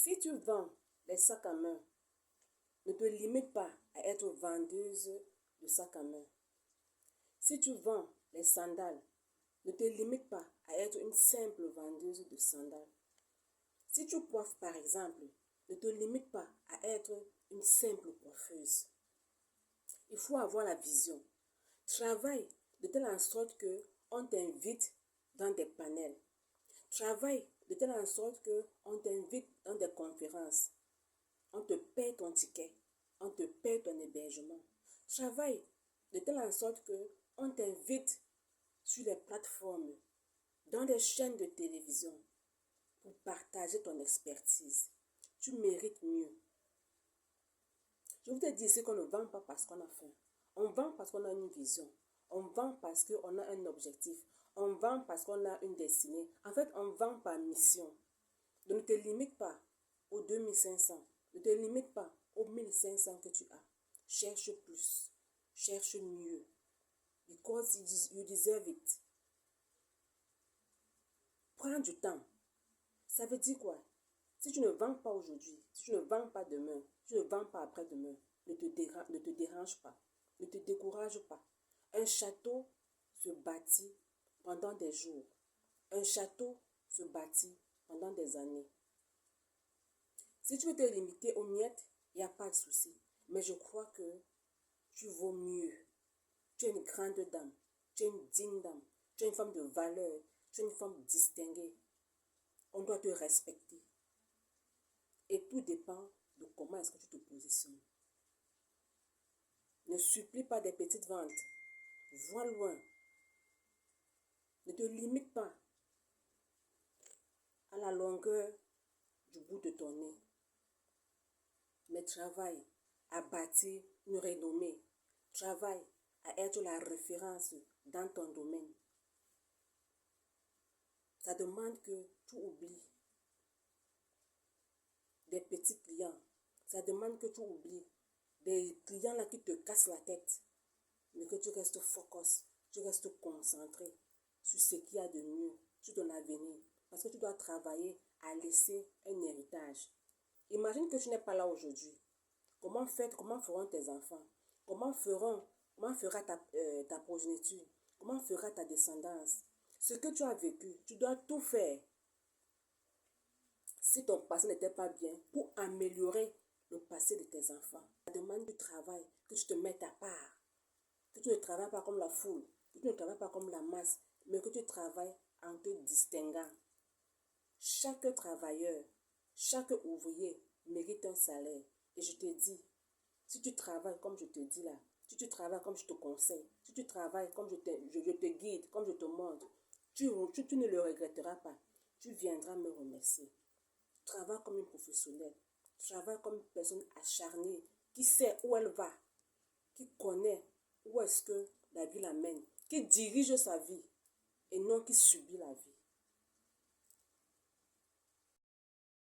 Si tu vends les sacs à main, ne te limite pas à être vendeuse de sacs à main. Si tu vends les sandales, ne te limite pas à être une simple vendeuse de sandales. Si tu coiffes par exemple, ne te limite pas à être une simple coiffeuse. Il faut avoir la vision. Travaille de telle sorte que on t'invite dans des panels. Travaille de telle sorte que on t'invite dans des conférences. On te paie ton ticket. On te paie ton hébergement. Travaille de telle sorte que on t'invite sur les plateformes, dans les chaînes de télévision pour partager ton expertise. Tu mérites mieux. Je vous ai dit ici qu'on ne vend pas parce qu'on a faim. On vend parce qu'on a une vision. On vend parce qu'on a un objectif. On vend parce qu'on a une destinée. En fait, on vend par mission. Donc, ne te limite pas aux 2500. Ne te limite pas aux 1500 que tu as. Cherche plus. Cherche mieux. Because you deserve it. Prends du temps. Ça veut dire quoi? Si tu ne vends pas aujourd'hui, si tu ne vends pas demain, si tu ne vends pas après-demain, ne te dérange pas. Ne te décourage pas. Un château se bâtit pendant des jours. Un château se bâtit pendant des années. Si tu veux te limiter aux miettes, il n'y a pas de souci. Mais je crois que tu vaux mieux. Tu es une grande dame. Tu es une digne dame. Tu es une femme de valeur. Tu es une femme distinguée. On doit te respecter. Et tout dépend de comment est-ce que tu te positionnes. Ne supplie pas des petites ventes. Vois loin. Ne te limite pas à la longueur du bout de ton nez. Mais travaille à bâtir une renommée. Travaille à être la référence dans ton domaine. Ça demande que tu oublies des petits clients. Ça demande que tu oublies des clients là qui te cassent la tête. Mais que tu restes focus, tu restes concentré sur ce qu'il y a de mieux, sur ton avenir. Parce que tu dois travailler à laisser un héritage. Imagine que tu n'es pas là aujourd'hui. Comment feront tes enfants? Comment fera ta progéniture? Comment fera ta descendance? Ce que tu as vécu, tu dois tout faire. Si ton passé n'était pas bien, pour améliorer le passé de tes enfants. Ça demande du travail, que tu te mettes à part. Que tu ne travailles pas comme la foule, que tu ne travailles pas comme la masse, mais que tu travailles en te distinguant. Chaque travailleur, chaque ouvrier mérite un salaire. Et je te dis, si tu travailles comme je te dis là, si tu travailles comme je te conseille, si tu travailles comme je te guide, comme je te montre, tu ne le regretteras pas. Tu viendras me remercier. Travaille comme une professionnelle. Travaille comme une personne acharnée qui sait où elle va, qui connaît où est-ce que la vie l'amène, qui dirige sa vie et non qui subit la vie.